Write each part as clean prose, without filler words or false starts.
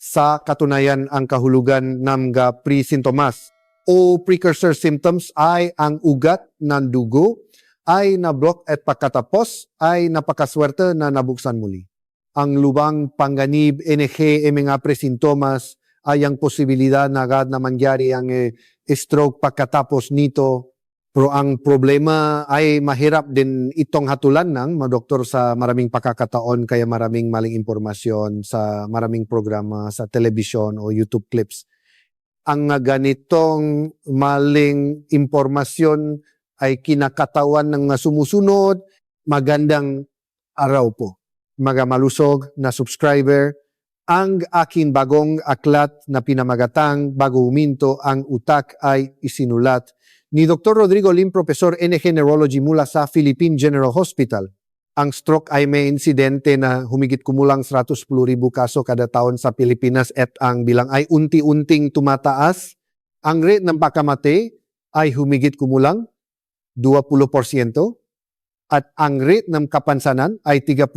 Sa katunayan, ang kahulugan ng pre-sintomas o precursor symptoms ay ang ugat ng dugo ay nablok at pagkatapos ay napakaswerte na nabuksan muli. Ang lubang panganib NG mga presintomas ay ang posibilidad na agad na mangyari ang stroke pagkatapos nito. Pero ang problema ay mahirap din itong hatulan ng mga doktor sa maraming pagkakataon kaya maraming maling impormasyon sa maraming programa sa television o YouTube clips. Ang ganitong maling impormasyon ay kinakatawan ng sumusunod. Magandang araw po, mga malusog na subscriber. Ang aking bagong aklat na pinamagatang Bago Huminto ang Utak ay isinulat ni Dr. Rodrigo Lim, Professor NG Neurology mula sa Philippine General Hospital. Ang stroke ay may insidente na humigit kumulang 110,000 kaso kada taon sa Pilipinas at ang bilang ay unti-unting tumataas. Ang rate ng pagkamatay ay humigit kumulang 20% at ang rate ng kapansanan ay 30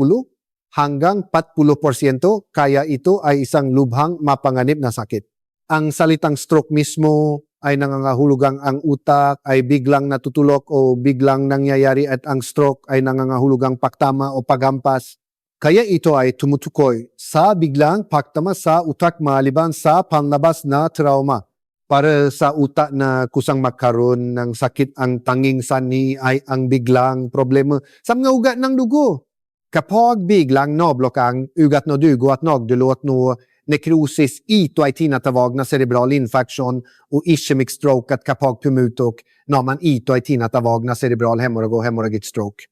hanggang 40%, kaya ito ay isang lubhang mapanganib na sakit. Ang salitang stroke mismo ay nangangahulugang ang utak ay biglang natutulok o biglang nangyayari at ang stroke ay nangangahulugang pagtama o paghampas. Kaya ito ay tumutukoy sa biglang pagtama sa utak maliban sa panlabas na trauma. Para sa utak na kusang magkaroon ng sakit, ang tanging sanhi ay ang biglang problema sa mga ugat ng dugo. Kapag biglang nablok ang ugat ng dugo at nagdulot no necrosis, ito ay tinatawag na cerebral infarction o ischemic stroke at kapag pumutok naman ito ay tinatawag na cerebral hemorrhage o hemorrhagic stroke.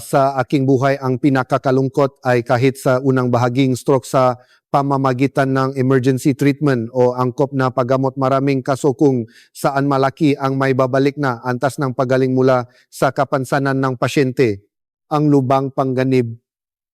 Sa aking buhay, ang pinakakalungkot ay kahit sa unang bahaging stroke sa pamamagitan ng emergency treatment o angkop na paggamot, maraming kaso kung saan malaki ang may babalik na antas ng pagaling mula sa kapansanan ng pasyente. Ang lubang pangganib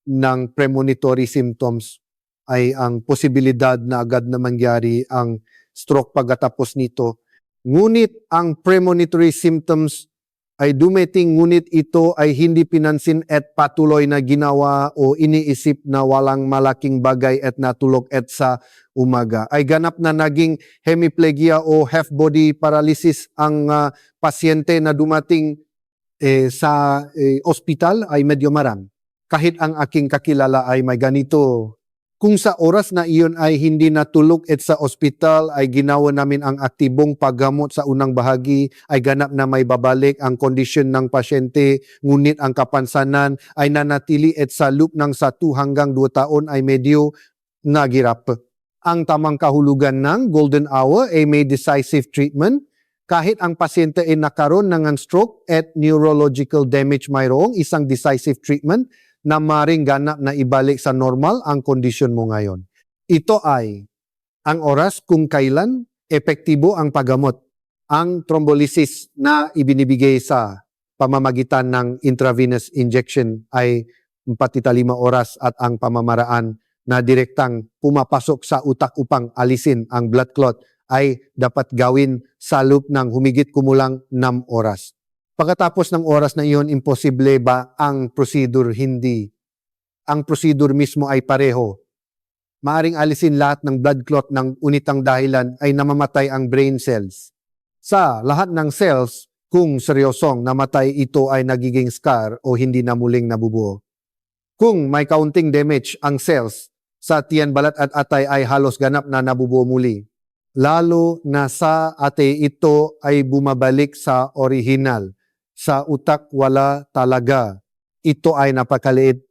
ng premonitory symptoms ay ang posibilidad na agad na mangyari ang stroke pagkatapos nito. Ngunit ang premonitory symptoms ay dumating, ngunit ito ay hindi pinansin at patuloy na ginawa o iniisip na walang malaking bagay at natulog at sa umaga. Ay ganap na naging hemiplegia o half-body paralysis ang pasyente na dumating sa ospital ay medyo marami. Kahit ang aking kakilala ay may ganito. Kung sa oras na iyon ay hindi natulog at sa ospital ay ginawa namin ang aktibong paggamot sa unang bahagi, ay ganap na may babalik ang kondisyon ng pasyente, ngunit ang kapansanan ay nanatili at sa loop ng 1 hanggang 2 taon ay medyo nagirap. Ang tamang kahulugan ng golden hour ay may decisive treatment. Kahit ang pasyente ay nakaroon ng stroke at neurological damage, mayroong isang decisive treatment na maring ganap na ibalik sa normal ang kondisyon mo ngayon. Ito ay ang oras kung kailan epektibo ang paggamot. Ang thrombolysis na ibinibigay sa pamamagitan ng intravenous injection ay 45 oras at ang pamamaraan na direktang pumapasok sa utak upang alisin ang blood clot ay dapat gawin sa loob ng humigit kumulang 6 oras. Pagkatapos ng oras na iyon, imposible ba ang prosedur? Hindi. Ang prosedur mismo ay pareho. Maaring alisin lahat ng blood clot ng unitang dahilan ay namamatay ang brain cells. Sa lahat ng cells, kung seryosong namatay, ito ay nagiging scar o hindi na muling nabubuo. Kung may counting damage ang cells sa tiyan, balat at atay ay halos ganap na nabubuo muli. Lalo na sa atay, ito ay bumabalik sa original. Sa utak, wala talaga. Ito ay napakaliit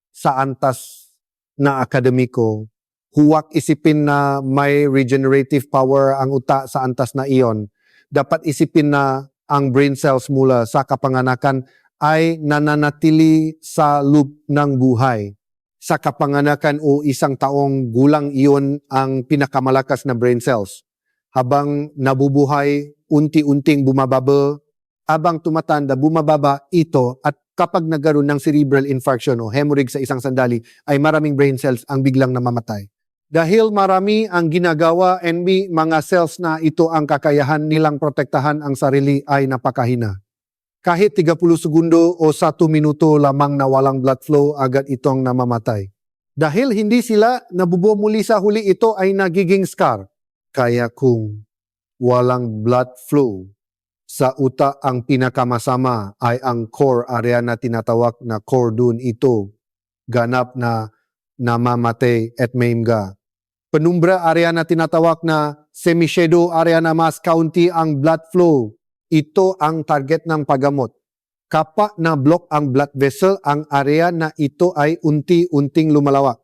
sa antas na akademiko. Huwag isipin na may regenerative power ang utak sa antas na iyon. Dapat isipin na ang brain cells mula sa kapanganakan ay nananatili sa loop ng buhay. Sa kapanganakan o 1 taong gulang, iyon ang pinakamalakas na brain cells. Habang nabubuhay, unti-unting bumababa. Habang tumatanda, bumababa ito at kapag nagkaroon ng cerebral infarction o hemorrhage sa isang sandali, ay maraming brain cells ang biglang namamatay. Dahil marami ang ginagawa and mga cells na ito ang kakayahan nilang protektahan ang sarili ay napakahina. Kahit 30 segundo o 1 minuto lamang na walang blood flow, agad itong namamatay. Dahil hindi sila nabubuo muli sa huli, ito ay nagiging scar. Kaya kung walang blood flow sa utak, ang pinakamasama ay ang core area na tinatawag na core dun, ito ganap na namamatay at maimga. Penumbra area na tinatawag na semi-shadow area na mas kaunti ang blood flow. Ito ang target ng paggamot. Kapag na-block ang blood vessel, ang area na ito ay unti-unting lumalawak.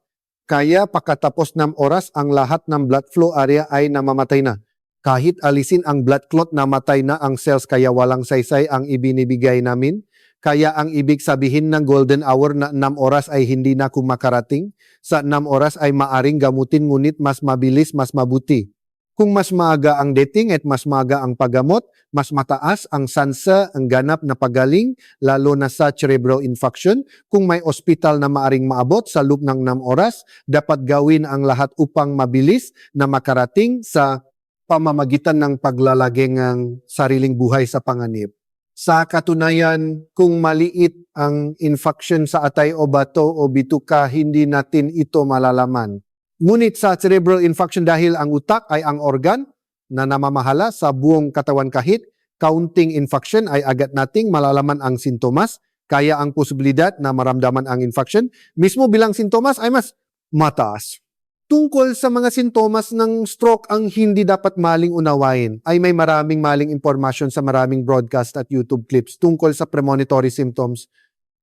Kaya pagkatapos ng oras, ang lahat ng blood flow area ay namamatay na. Kahit alisin ang blood clot, namatay na ang cells, kaya walang saysay ang ibinibigay namin. Kaya ang ibig sabihin ng golden hour na 6 oras ay hindi na kumakarating. Sa 6 oras ay maaring gamutin, ngunit mas mabilis, mas mabuti. Kung mas maaga ang dating at mas maaga ang paggamot, mas mataas ang sansa, ang ganap na pagaling, lalo na sa cerebral infarction. Kung may ospital na maaring maabot sa loob ng 6 oras, dapat gawin ang lahat upang mabilis na makarating sa pamamagitan ng paglalagay ng sariling buhay sa panganib. Sa katunayan, kung maliit ang infarction sa atay o bato o bituka, hindi natin ito malalaman. Ngunit sa cerebral infarction, dahil ang utak ay ang organ na namamahala sa buong katawan, kahit kaunting infarction ay agad nating malalaman ang sintomas, kaya ang posibilidad na maramdaman ang infarction mismo bilang sintomas ay mas mataas. Tungkol sa mga sintomas ng stroke, ang hindi dapat maling unawain ay may maraming maling impormasyon sa maraming broadcast at YouTube clips tungkol sa premonitory symptoms.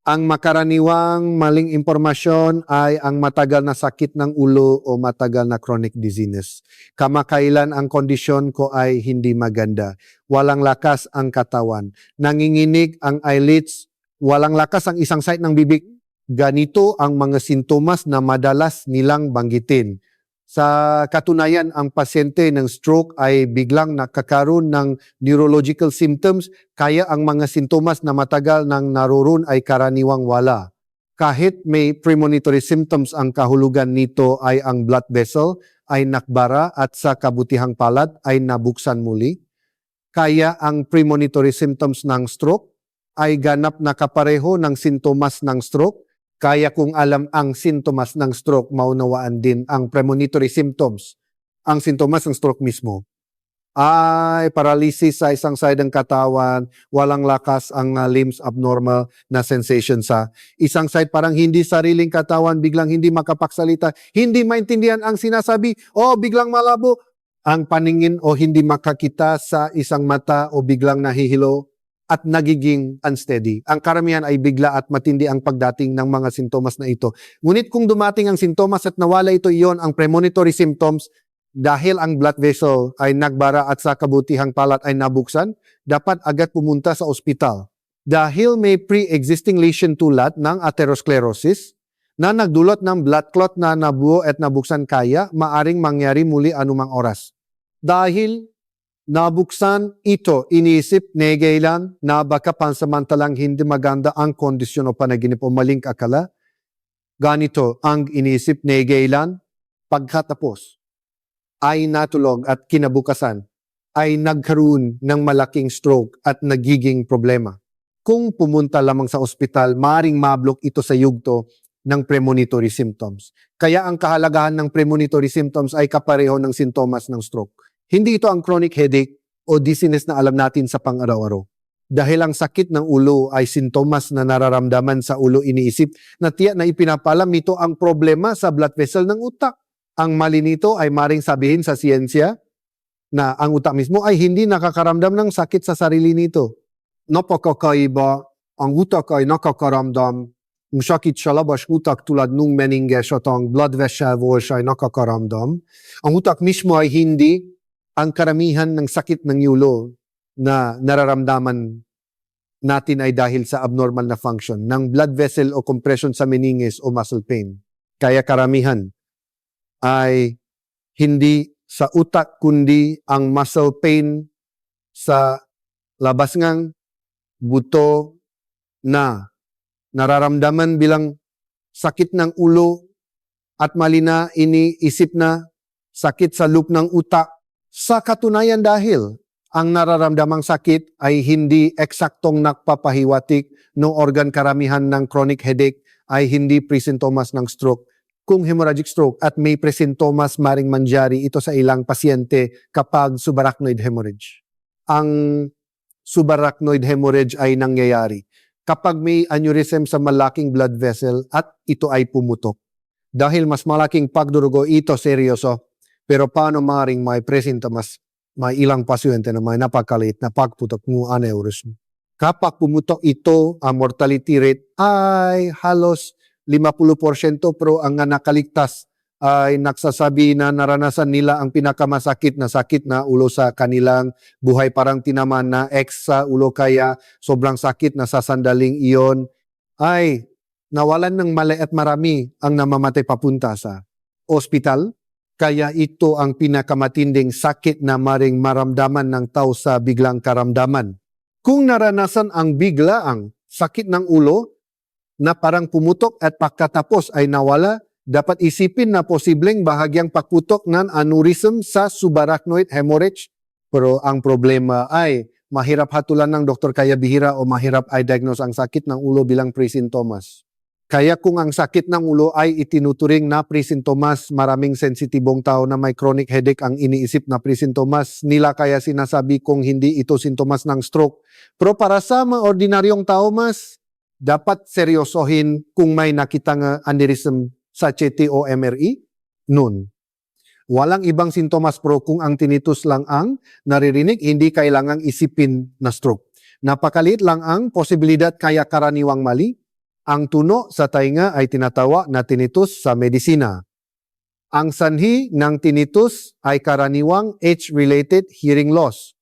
Ang makaraniwang maling impormasyon ay ang matagal na sakit ng ulo o matagal na chronic dizziness. Kamakailan ang kondisyon ko ay hindi maganda. Walang lakas ang katawan. Nanginginig ang eyelids. Walang lakas ang isang side ng bibig. Ganito ang mga sintomas na madalas nilang banggitin. Sa katunayan, ang pasyente ng stroke ay biglang nakakaroon ng neurological symptoms, kaya ang mga sintomas na matagal nang naroon ay karaniwang wala. Kahit may premonitory symptoms, ang kahulugan nito ay ang blood vessel ay nakbara at sa kabutihang palad ay nabuksan muli. Kaya ang premonitory symptoms ng stroke ay ganap na kapareho ng sintomas ng stroke. Kaya kung alam ang sintomas ng stroke, maunawaan din ang premonitory symptoms. Ang sintomas ng stroke mismo ay paralysis sa isang side ng katawan, walang lakas ang limbs, abnormal na sensation sa isang side, parang hindi sariling katawan, biglang hindi makapagsalita, hindi maintindihan ang sinasabi, o biglang malabo ang paningin o hindi makakita sa isang mata o biglang nahihilo at nagiging unsteady. Ang karamihan ay bigla at matindi ang pagdating ng mga sintomas na ito. Ngunit kung dumating ang sintomas at nawala ito, iyon ang premonitory symptoms. Dahil ang blood vessel ay nagbara at sa kabutihang palad ay nabuksan, dapat agad pumunta sa ospital. Dahil may pre-existing lesion tulad ng atherosclerosis na nagdulot ng blood clot na nabuo at nabuksan, kaya maaring mangyari muli anumang oras. Dahil nabuksan ito, iniisip negailan na baka pansamantalang hindi maganda ang kondisyon o panaginip o maling akala. Ganito ang iniisip negailan, pagkatapos ay natulog at kinabukasan ay nagkaroon ng malaking stroke at nagiging problema. Kung pumunta lamang sa ospital, maring mablok ito sa yugto ng premonitory symptoms. Kaya ang kahalagahan ng premonitory symptoms ay kapareho ng sintomas ng stroke. Hindi ito ang chronic headache o dizziness na alam natin sa pang-araw-araw. Dahil ang sakit ng ulo ay sintomas na nararamdaman sa ulo, iniisip na tiyak na ipinapalam nito ang problema sa blood vessel ng utak. Ang mali nito ay maring sabihin sa siyensya na ang utak mismo ay hindi nakakaramdam ng sakit sa sarili nito. Napakakaiba, ang utak ay nakakaramdam ng sakit sa labas utak tulad ng meninges at ang blood vessel walls ay nakakaramdam. Ang utak mismo ay hindi. Ang karamihan ng sakit ng ulo na nararamdaman natin ay dahil sa abnormal na function ng blood vessel o compression sa meninges o muscle pain. Kaya karamihan ay hindi sa utak kundi ang muscle pain sa labas ng buto na nararamdaman bilang sakit ng ulo at mali na iniisip na sakit sa loop ng utak. Sa katunayan, dahil ang nararamdamang sakit ay hindi eksaktong nagpapahiwatig ng organ, karamihan ng chronic headache ay hindi pre-sintomas ng stroke. kung hemorrhagic stroke at may presintomas maring mangyari ito sa ilang pasyente kapag subarachnoid hemorrhage. Ang subarachnoid hemorrhage ay nangyayari kapag may aneurysm sa malaking blood vessel at ito ay pumutok. Dahil mas malaking pagdurugo, ito seryoso. Pero paano maring may presintomas? May ilang pasyente na may napakaliit na pagputok ng aneurysm. Kapag pumutok ito, ang mortality rate ay halos 50%, pero ang nakaligtas ay nagsasabi na naranasan nila ang pinakamasakit na sakit na ulo sa kanilang buhay, parang tinaman na X sa ulo, kaya sobrang sakit na sa sandaling iyon ay nawalan ng mali at marami ang namamatay papunta sa ospital. Kaya ito ang pinakamatinding sakit na maring maramdaman ng tao sa biglang karamdaman. Kung naranasan ang biglaang sakit ng ulo na parang pumutok at pagkatapos ay nawala, dapat isipin na posibleng bahagyang pagputok ng aneurysm sa subarachnoid hemorrhage. Pero ang problema ay mahirap hatulan ng doktor kaya bihira o mahirap ay diagnose ang sakit ng ulo bilang presintomas. Kaya kung ang sakit ng ulo ay itinuturing na presintomas, maraming sensitibong tao na may chronic headache ang iniisip na presintomas nila, kaya sinasabi kong hindi ito sintomas ng stroke. Pero para sa mga ordinaryong tao, mas dapat seryosohin kung may nakitang aneurysm sa CT o MRI nun. Walang ibang sintomas, pero kung ang tinnitus lang ang naririnig, hindi kailangang isipin na stroke. Napakaliit lang ang posibilidad, kaya karaniwang mali. Ang tuno sa tainga ay tinatawa na tinnitus sa medisina. Ang sanhi ng tinnitus ay karaniwang age-related hearing loss.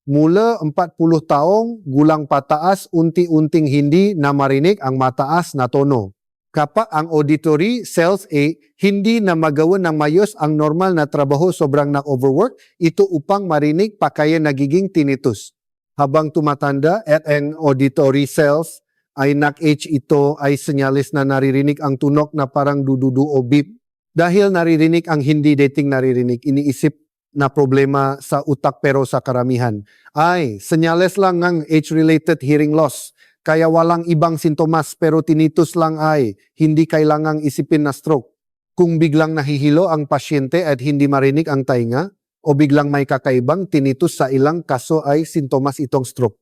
Mula 40 taong gulang pataas, unti-unting hindi na marinig ang mataas na tono. Kapag ang auditory cells ay hindi na magawa ng mayos ang normal na trabaho, sobrang na-overwork, ito upang marinig pa kaya nagiging tinnitus. Habang tumatanda at ang auditory cells ay nag-age, ito ay senyalis na naririnig ang tunog na parang dududu o beep. Dahil naririnig ang hindi dating naririnig, iniisip na problema sa utak, pero sa karamihan ay senyalis lang ng age-related hearing loss. Kaya walang ibang sintomas, pero tinnitus lang ay hindi kailangang isipin na stroke. Kung biglang nahihilo ang pasyente at hindi marinig ang tainga o biglang may kakaibang tinnitus, sa ilang kaso ay sintomas itong stroke.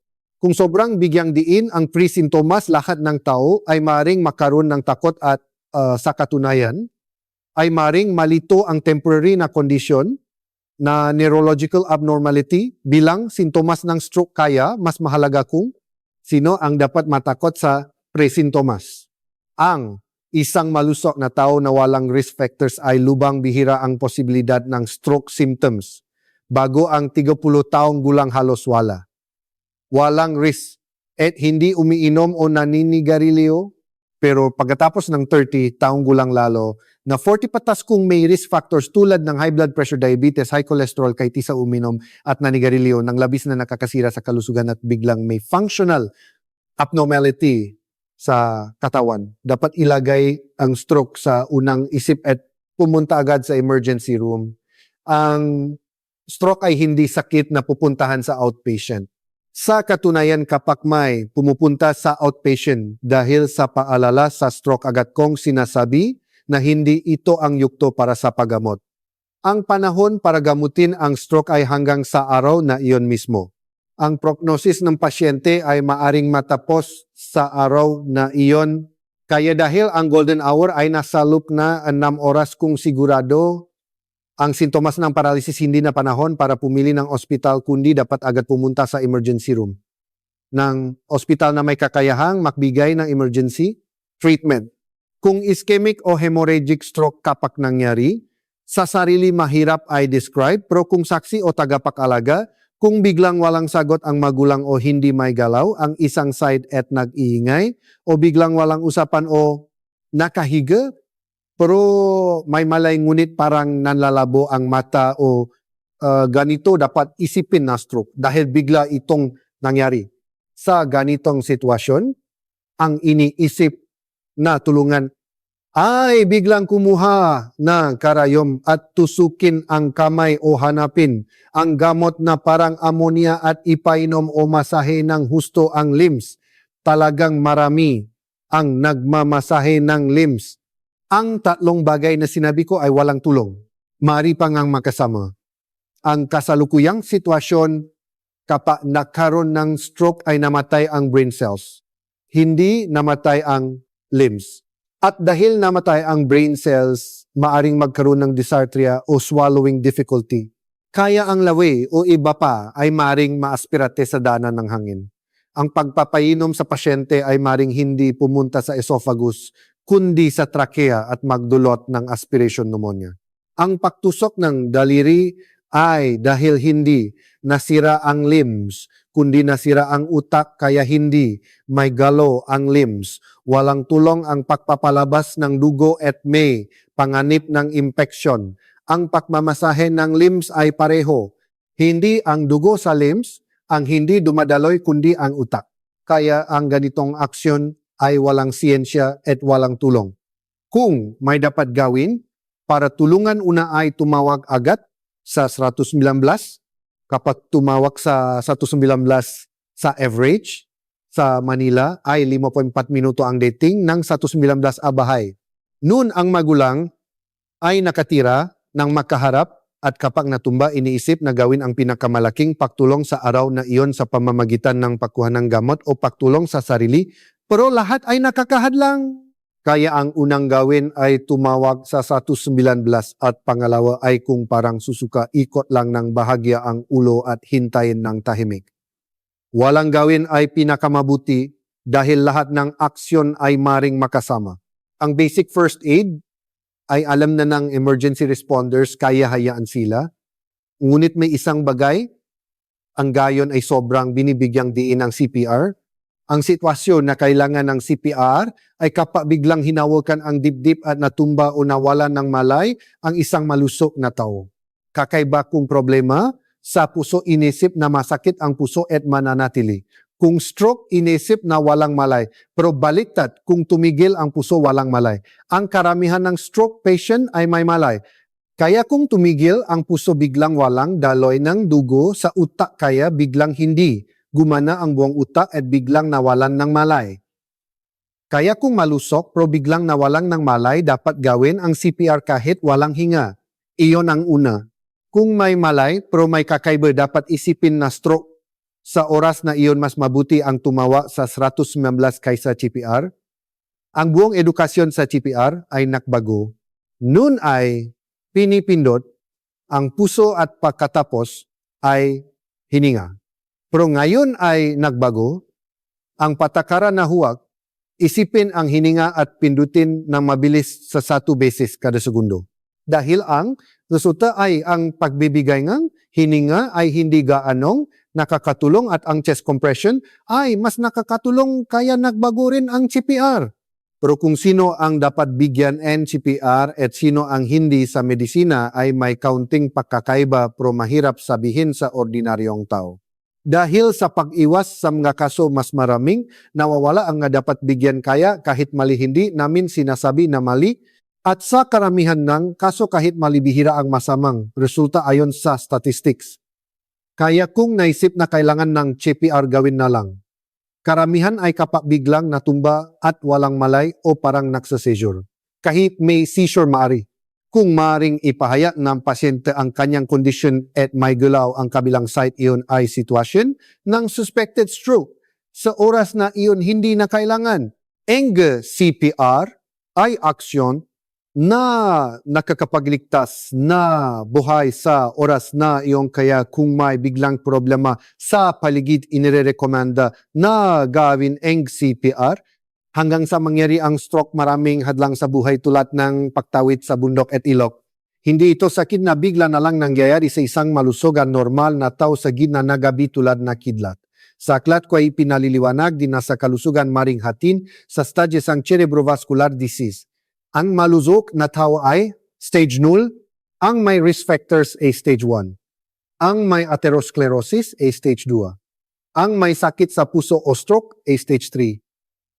Kung sobrang bigyang diin ang pre-sintomas, lahat ng tao ay maring makaroon ng takot at sa katunayan ay maring malito ang temporary na condition na neurological abnormality bilang sintomas ng stroke. Kaya mas mahalaga kung sino ang dapat matakot sa pre-sintomas. Ang isang malusok na tao na walang risk factors ay lubang bihira ang posibilidad ng stroke symptoms, bago ang 30 taong gulang halos wala. Walang risk at hindi umiinom o naninigarilyo, pero pagkatapos ng 30 taong gulang lalo, na 40 patas kung may risk factors tulad ng high blood pressure, diabetes, high cholesterol, kahit sa uminom at nanigarilyo ng labis na nakakasira sa kalusugan at biglang may functional abnormality sa katawan, dapat ilagay ang stroke sa unang isip at pumunta agad sa emergency room. Ang stroke ay hindi sakit na pupuntahan sa outpatient. Sa katunayan, kapag may pumupunta sa outpatient dahil sa paalala sa stroke, agad kong sinasabi na hindi ito ang yukto para sa paggamot. Ang panahon para gamutin ang stroke ay hanggang sa araw na iyon mismo. Ang prognosis ng pasyente ay maaring matapos sa araw na iyon. Kaya dahil ang golden hour ay nasa loop na 6 oras, kung sigurado ang sintomas ng paralysis, hindi na panahon para pumili ng ospital, kundi dapat agad pumunta sa emergency room ng ospital na may kakayahang magbigay ng emergency treatment. Kung ischemic o hemorrhagic stroke kapag nangyari, sa sarili mahirap ay describe, pero kung saksi o tagapag-alaga, kung biglang walang sagot ang magulang o hindi may galaw ang isang side at nag-iingay, o biglang walang usapan o nakahiga, pero may malay ngunit parang nanlalabo ang mata o ganito, dapat isipin na stroke dahil bigla itong nangyari. Sa ganitong sitwasyon, ang iniisip na tulungan ay biglang kumuha ng karayom at tusukin ang kamay o hanapin ang gamot na parang ammonia at ipainom o masahe ng husto ang limbs. Talagang marami ang nagmamasahe ng limbs Ang tatlong bagay na sinabi ko ay walang tulong. Maaari pa ngang makasama. Ang kasalukuyang sitwasyon kapag nagkaroon ng stroke ay namatay ang brain cells. Hindi namatay ang limbs. At dahil namatay ang brain cells, maaring magkaroon ng dysarthria o swallowing difficulty. Kaya ang lawi o iba pa ay maaring maaspirate sa daanan ng hangin. Ang pagpapainom sa pasyente ay maaring hindi pumunta sa esophagus, kundi sa trachea at magdulot ng aspiration pneumonia. Ang pagtusok ng daliri ay dahil hindi nasira ang limbs, kundi nasira ang utak kaya hindi may galaw ang limbs. Walang tulong ang pagpapalabas ng dugo at may panganib ng infection. Ang pagmamasahe ng limbs ay pareho. Hindi ang dugo sa limbs, ang hindi dumadaloy kundi ang utak. Kaya ang ganitong aksyon ay walang siyensya at walang tulong. Kung may dapat gawin, para tulungan una ay tumawag agad sa 119. Kapag tumawag sa 119 sa average, sa Manila ay 5.4 minuto ang dating ng 119 abahay. Noon ang magulang ay nakatira ng makaharap at kapag natumba iniisip na gawin ang pinakamalaking pagtulong sa araw na iyon sa pamamagitan ng pagkuha ng gamot o pagtulong sa sarili, pero lahat ay nakakahadlang. Kaya ang unang gawin ay tumawag sa 119 at pangalawa ay kung parang susuka, ikot lang ng bahagya ang ulo at hintayin ng tahimik. Walang gawin ay pinakamabuti dahil lahat ng aksyon ay maring makasama. Ang basic first aid ay alam na ng emergency responders, kaya hayaan sila. Ngunit may isang bagay, ang gayon ay sobrang binibigyang diin ng CPR. Ang sitwasyon na kailangan ng CPR ay kapag biglang hinawakan ang dibdib at natumba o nawalan ng malay ang isang malusok na tao. Kakaiba kung problema, sa puso inisip na masakit ang puso at mananatili. Kung stroke, inisip na walang malay. Pero baliktad, kung tumigil ang puso, walang malay. Ang karamihan ng stroke patient ay may malay. Kaya kung tumigil ang puso, biglang walang daloy ng dugo sa utak, kaya biglang hindi gumana ang buong utak at biglang nawalan ng malay. Kaya kung malusok pero biglang nawalan ng malay, dapat gawin ang CPR kahit walang hinga. Iyon ang una. Kung may malay pero may kakaiba, dapat isipin na stroke. Sa oras na iyon, mas mabuti ang tumawa sa 119 kaysa CPR. Ang buong edukasyon sa CPR ay nakbago. Noon ay pinipindot, ang puso at pagkatapos ay hininga. Pero ngayon ay nagbago, ang patakaran na huwag, isipin ang hininga at pindutin ng mabilis sa 1 beses kada segundo. Dahil ang resulta ay ang pagbibigay ng hininga ay hindi gaanong nakakatulong at ang chest compression ay mas nakakatulong kaya nagbago rin ang CPR. Pero kung sino ang dapat bigyan ng CPR at sino ang hindi sa medisina ay may kaunting pagkakaiba pero mahirap sabihin sa ordinaryong tao. Dahil sa pag-iwas sa mga kaso mas maraming nawawala ang nga dapat bigyan kaya kahit mali hindi namin sinasabi na mali at sa karamihan ng kaso kahit mali bihira ang masamang resulta ayon sa statistics. Kaya kung naisip na kailangan ng CPR gawin na lang. Karamihan ay kapag biglang natumba at walang malay o parang nagsa-seizure. Kahit may seizure maari. Kung maaring ipahayag ng pasyente ang kanyang condition at may gulaw ang kabilang side, iyon ay sitwasyon ng suspected stroke. Sa oras na iyon hindi na kailangan. Ang CPR ay aksyon na nakakapagligtas na buhay sa oras na iyon kaya kung may biglang problema sa paligid inirekomenda na gawin ang CPR. Hanggang sa mangyari ang stroke, maraming hadlang sa buhay tulad ng pagtawid sa bundok at ilog. Hindi ito sakit na bigla na lang nangyayari sa isang malusogan normal na tao sa gitna na gabi tulad na kidlat. Sa aklat ko ay pinaliliwanag din na sa kalusugan maring hatin sa stages ang cerebrovascular disease. Ang malusog na tao ay stage 0, ang may risk factors ay stage 1. Ang may atherosclerosis ay stage 2. Ang may sakit sa puso o stroke ay stage 3.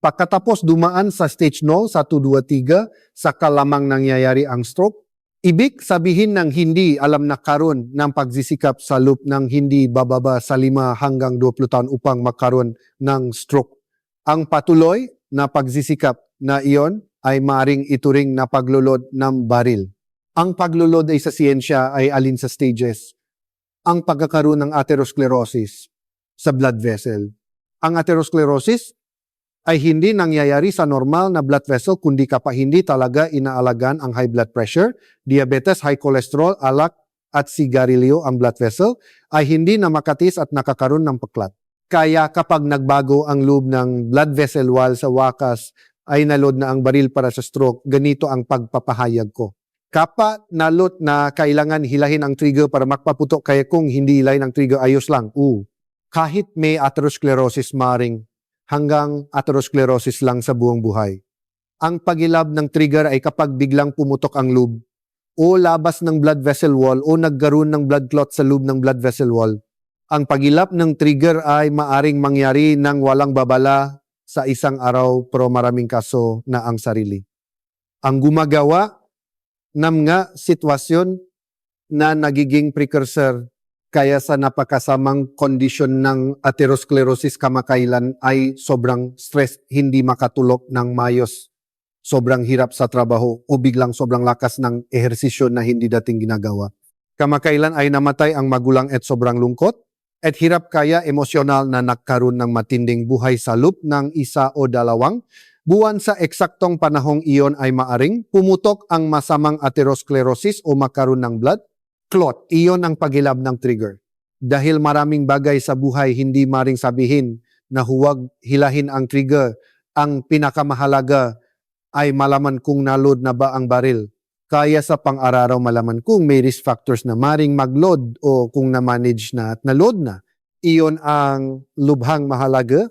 Pagkatapos dumaan sa stage 0, 1, 2, 3, saka lamang nangyayari ang stroke. Ibig sabihin ng hindi alam na karon ng pagsisikap sa loop ng hindi bababa sa 5 hanggang 20 taon upang makaroon ng stroke. Ang patuloy na pagsisikap na iyon ay maaring ituring na paglulod ng baril. Ang paglulod ay sa siyensya ay alin sa stages. Ang pagkakaroon ng atherosclerosis sa blood vessel. Ang atherosclerosis ay hindi nangyayari sa normal na blood vessel kundi kapag hindi talaga inaalagaan ang high blood pressure, diabetes, high cholesterol, alak at sigarilyo ang blood vessel ay hindi na makatis at nakakaroon ng paklat. Kaya kapag nagbago ang loob ng blood vessel wall sa wakas ay naload na ang baril para sa stroke, ganito ang pagpapahayag ko. Kapag nalot na kailangan hilahin ang trigger para makpaputok, kaya kung hindi hilahin ang trigger, ayos lang. Kahit may atherosclerosis maring hanggang atherosclerosis lang sa buong buhay. Ang pagilab ng trigger ay kapag biglang pumutok ang loob o labas ng blood vessel wall o nagkaroon ng blood clot sa loob ng blood vessel wall. Ang pagilap ng trigger ay maaring mangyari ng walang babala sa isang araw pero maraming kaso na ang sarili. Ang gumagawa ng nga sitwasyon na nagiging precursor kaya sa napakasamang kondisyon ng atherosclerosis kamakailan ay sobrang stress, hindi makatulog ng mayos, sobrang hirap sa trabaho o biglang sobrang lakas ng ehersisyo na hindi dating ginagawa. Kamakailan ay namatay ang magulang at sobrang lungkot at hirap kaya emosyonal na nagkaroon ng matinding buhay sa loob ng isa o dalawang buwan sa eksaktong panahong iyon ay maaring pumutok ang masamang atherosclerosis o magkaroon ng blood clot. Iyon ang pagilab ng trigger. Dahil maraming bagay sa buhay hindi maring sabihin na huwag hilahin ang trigger. Ang pinakamahalaga ay malaman kung naload na ba ang baril. Kaya sa pang-araw malaman kung may risk factors na maring mag-load o kung na-manage na at na-load na. Iyon ang lubhang mahalaga